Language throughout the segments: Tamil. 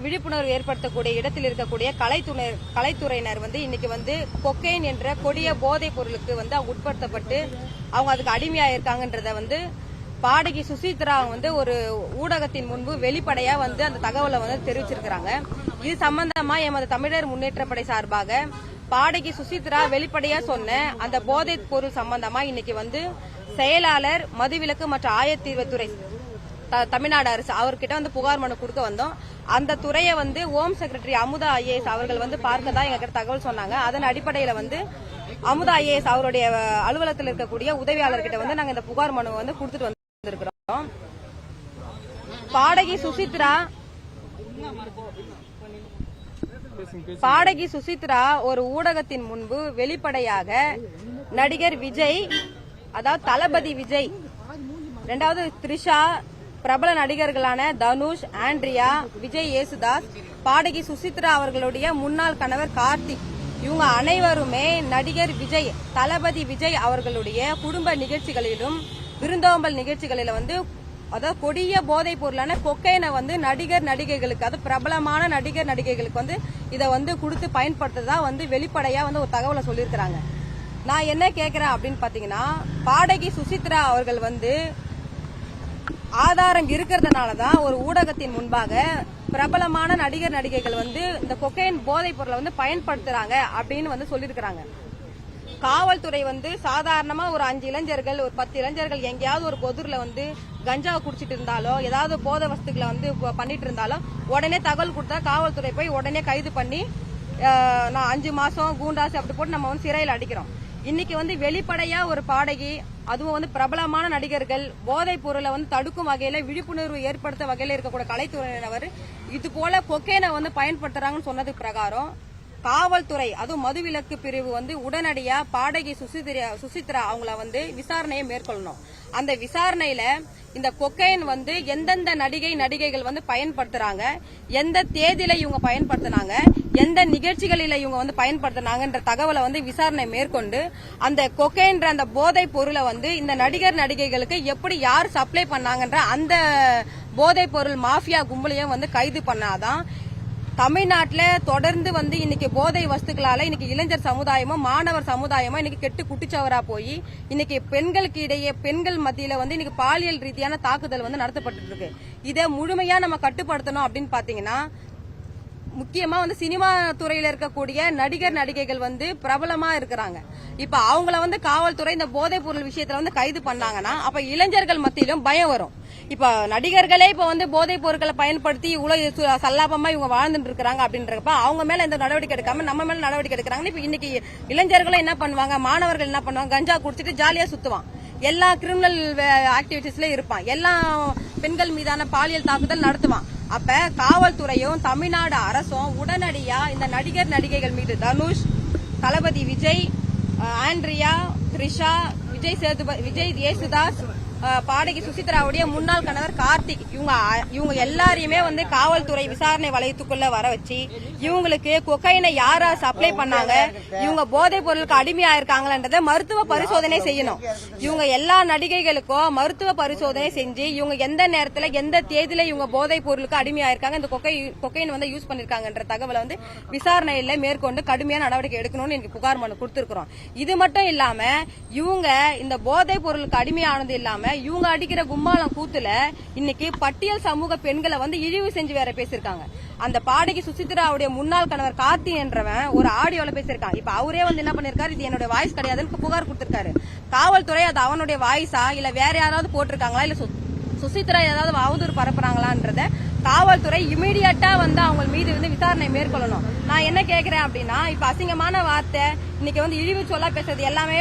விழிப்புணர்வு ஏற்படுத்தக்கூடிய இடத்தில் இருக்கக்கூடிய கலைத்துறையினர் இன்னைக்கு கொக்கைன் என்ற கொடிய போதைப் பொருளுக்கு அவங்க உட்படுத்தப்பட்டு அவங்க அதுக்கு அடிமையா இருக்காங்கன்றத பாடகி சுசித்ரா ஒரு ஊடகத்தின் முன்பு வெளிப்படையா அந்த தகவலை தெரிவிச்சிருக்காங்க. இது சம்பந்தமா எமது தமிழர் முன்னேற்றப்படை சார்பாக பாடகி சுசித்ரா வெளிப்படையா சொன்ன அந்த போதைப் பொருள் சம்பந்தமா இன்னைக்கு செயலாளர் மதுவிலக்கு மற்றும் ஆயத்தீர்வுத்துறை தமிழ்நாடு அரசு அவர்கிட்ட புகார் மனு கொடுக்க வந்தோம். அந்த துறையை ஹோம் செக்ரட்டரி அமுதா ஐஏஎஸ் அவர்கள் பார்க்கதான் எங்ககிட்ட தகவல் சொன்னாங்க. அதன் அடிப்படையில அமுதா ஐஏஎஸ் அவருடைய அலுவலகத்தில் இருக்கக்கூடிய உதவியாளர்கிட்ட நாங்க இந்த புகார் மனு கொடுத்துட்டு வந்திருக்கிறோம். பாடகி சுசித்ரா ஒரு ஊடகத்தின் முன்பு வெளிப்படையாக நடிகர் விஜய், அதாவது தளபதி விஜய், இரண்டாவது த்ரிஷா, பிரபல நடிகர்களான தனுஷ், ஆண்ட்ரியா, விஜய் யேசுதாஸ், பாடகி சுசித்ரா அவர்களுடைய முன்னாள் கணவர் கார்த்திக், இவங்க அனைவருமே நடிகர் விஜய், தளபதி விஜய் அவர்களுடைய குடும்ப நிகழ்ச்சிகளிலும் விருந்தோம்பல் நிகழ்ச்சிகளில அதாவது கொடிய போதைப் பொருளான கொக்கைனை நடிகர் நடிகைகளுக்கு, அது பிரபலமான நடிகர் நடிகைகளுக்கு இதை கொடுத்து பயன்படுத்துறதா வெளிப்படையா ஒரு தகவலை சொல்லியிருக்கிறாங்க. நான் என்ன கேட்கிறேன் அப்படின்னு பாத்தீங்கன்னா, பாடகி சுசித்ரா அவர்கள் ஆதாரம் இருக்கிறதுனாலதான் ஒரு ஊடகத்தின் முன்பாக பிரபலமான நடிகர் நடிகைகள் இந்த கொக்கைன் போதைப் பொருளை பயன்படுத்துறாங்க அப்படின்னு சொல்லியிருக்கிறாங்க. காவல்துறை சாதாரணமா ஒரு 5 இளைஞர்கள், ஒரு 10 இளைஞர்கள் எங்கேயாவது ஒரு பொதுல கஞ்சாவை குடிச்சிட்டு இருந்தாலோ, ஏதாவது போதை வஸ்துக்களை பண்ணிட்டு இருந்தாலோ உடனே தகவல் கொடுத்தா காவல்துறை போய் உடனே கைது பண்ணி நான் 5 மாசம் கூண்டாசு அப்படி போட்டு நம்ம சிறையில் அடிக்கிறோம். இன்னைக்கு வெளிப்படையா ஒரு பாடகி, அதுவும் பிரபலமான நடிகர்கள் போதைப் பொருளை தடுக்கும் வகையில விழிப்புணர்வு ஏற்படுத்த வகையில இருக்கக்கூடிய கலைத்துறையினர் இது போல கொக்கைனை பயன்படுத்துறாங்கன்னு சொன்னது பிரகாரம் காவல்துறை, அதுவும் மதுவிலக்கு பிரிவு உடனடியா பாடகி சுசித்ரா அவங்கள விசாரணையை மேற்கொள்ளணும். அந்த விசாரணையில இந்த கொக்கைன் எந்தெந்த நடிகைகள் பயன்படுத்துறாங்க, எந்த தேதியில இவங்க பயன்படுத்தினாங்க, எந்த நிகழ்ச்சிகளில இவங்க பயன்படுத்தினாங்கன்ற தகவலை விசாரணை மேற்கொண்டு அந்த கொக்கைன்ற அந்த போதைப் பொருளை இந்த நடிகர் நடிகைகளுக்கு எப்படி யார் சப்ளை பண்ணாங்கன்ற அந்த போதைப் பொருள் மாஃபியா கும்பலையும் கைது பண்ணாதான் தமிழ்நாட்டில் தொடர்ந்து இன்னைக்கு போதை வஸ்துக்களால இன்னைக்கு இளைஞர் சமுதாயமும் மாணவர் சமுதாயமும் இன்னைக்கு கெட்டு குட்டிச்சவரா போய் இன்னைக்கு பெண்களுக்கு இடையே, பெண்கள் மத்தியில இன்னைக்கு பாலியல் ரீதியான தாக்குதல் நடத்தப்பட்டு இருக்கு. இதை முழுமையா நம்ம கட்டுப்படுத்தணும் அப்படின்னு பாத்தீங்கன்னா, முக்கியமா சினிமா துறையில இருக்கக்கூடிய நடிகர் நடிகைகள் பிரபலமா இருக்கிறாங்க. இப்ப அவங்கள காவல்துறை இந்த போதைப் பொருள் விஷயத்துல கைது பண்ணாங்கன்னா அப்ப இளைஞர்கள் மத்தியிலும் பயம் வரும். இப்ப நடிகர்களே இப்ப போதைப் பொருட்களை பயன்படுத்தி இவ்வளவு சல்லாபமா இவங்க வாழ்ந்துட்டு இருக்காங்க அப்படின்றப்ப அவங்க மேல எந்த நடவடிக்கை எடுக்காம நம்ம மேல நடவடிக்கை எடுக்கிறாங்க. இப்ப இன்னைக்கு இளைஞர்களும் என்ன பண்ணுவாங்க, மாணவர்கள் என்ன பண்ணுவாங்க, கஞ்சா குடிச்சிட்டு ஜாலியா சுத்துவான், எல்லா கிரிமினல் ஆக்டிவிட்டிஸ்ல இருப்பான், எல்லா பெண்கள் மீதான பாலியல் தாக்குதல் நடத்துவான். அப்ப காவல்துறையும் தமிழ்நாடு அரசும் உடனடியா இந்த நடிகர் நடிகைகள் மீது தனுஷ், தளபதி விஜய், ஆண்ட்ரியா, த்ரிஷா, விஜய் யேசுதாஸ், பாடகி சுசித்ராவுடைய முன்னாள் கணவர் கார்த்திக், இவங்க எல்லாரையுமே காவல்துறை விசாரணை வளையத்துக்குள்ள வர வச்சு இவங்களுக்கு கொக்கைனை யாரா சப்ளை பண்ணாங்க, இவங்க போதைப் பொருளுக்கு அடிமையா இருக்காங்கன்றத மருத்துவ பரிசோதனை செய்யணும். இவங்க எல்லா நடிகைகளுக்கும் மருத்துவ பரிசோதனை செஞ்சு இவங்க எந்த நேரத்துல எந்த தேதியில இவங்க போதைப் பொருளுக்கு அடிமையா இருக்காங்க, இந்த கொக்கைன் யூஸ் பண்ணிருக்காங்கன்ற தகவலை விசாரணையில மேற்கொண்டு கடுமையான நடவடிக்கை எடுக்கணும்னு எனக்கு புகார் மனு கொடுத்திருக்கிறோம். இது மட்டும் இல்லாம இவங்க இந்த போதைப் பொருளுக்கு அடிமையானது இல்லாம இவங்க அடிக்கிற கும்மாளம் கூத்துல இன்னைக்கு பட்டியல் சமூக பெண்களை இழிவு செஞ்சு வேற பேசிருக்காங்க. அந்த பாடகி சுசித்ராவுடைய முன்னாள் கணவர் கார்த்தி என்றவன் ஒரு ஆடியோல பேசிருக்கான். இப்ப அவரே என்ன பண்ணிருக்காரு, இது என்னோட வாய்ஸ் கிடையாதுன்னு புகார் கொடுத்திருக்காரு. காவல்துறை அது அவனுடைய வாய்ஸா இல்ல வேற யாராவது போட்டிருக்காங்களா, இல்ல சுசித்ரா ஏதாவது அவதூறு பரப்புறாங்களான்றத காவல்துறை இமீடியட்டா அவங்க மீது விசாரணை மேற்கொள்ளணும். நான் என்ன கேக்குறேன் அப்படின்னா, இப்ப அசிங்கமான வார்த்தை இன்னைக்கு இழிவு சொல்லா பேசுறது எல்லாமே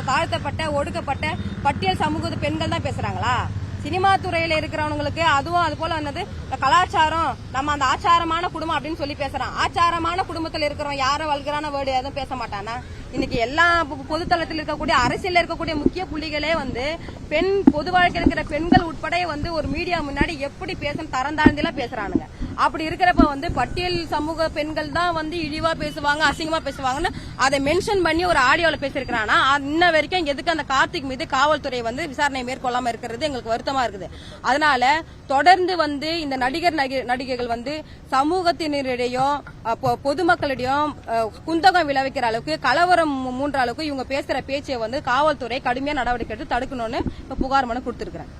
தாழ்த்தப்பட்ட ஒடுக்கப்பட்ட பட்டியல் சமூக பெண்கள் தான் பேசுறாங்களா? சினிமா துறையில இருக்கிறவங்களுக்கு அதுவும் அது போல கலாச்சாரம், நம்ம அந்த ஆச்சாரமான குடும்பம் அப்படின்னு சொல்லி பேசுறான். ஆச்சாரமான குடும்பத்தில் இருக்கிறவன் யாரும் வல்கரான வேர்டு எதுவும் பேச மாட்டானா? இன்னைக்கு எல்லா பொதுத்தளத்தில் இருக்கக்கூடிய அரசியல் இருக்கக்கூடிய முக்கிய புள்ளிகளே பெண் பொது வாழ்க்கையில் இருக்கிற பெண்கள் உட்பட ஒரு மீடியா முன்னாடி எப்படி பேசணும் தரந்தாழ்ந்தெல்லாம் பேசுறானுங்க. அப்படி இருக்கிறப்ப வந்து பட்டியல் சமூக பெண்கள் தான் வந்து இழிவா பேசுவாங்க, அசிங்கமா பேசுவாங்கன்னு அதை மென்ஷன் பண்ணி ஒரு ஆடியோல பேசிருக்கானா, இன்ன வரைக்கும் எதுக்கு அந்த கார்த்திக் மீது காவல்துறை வந்து விசாரணை மேற்கொள்ளாம இருக்கிறது எங்களுக்கு வருத்தமா இருக்குது. அதனால தொடர்ந்து வந்து இந்த நடிகைகள் வந்து சமூகத்தினரிடையும் பொதுமக்களிடையும் குந்தகம் விளைவிக்கிற அளவுக்கு, கலவரம் மூன்ற அளவுக்கு இவங்க பேசுற பேச்சை வந்து காவல்துறை கடுமையா நடவடிக்கை எடுத்து தடுக்கணும்னு இப்ப புகார் மனு கொடுத்திருக்கிறேன்.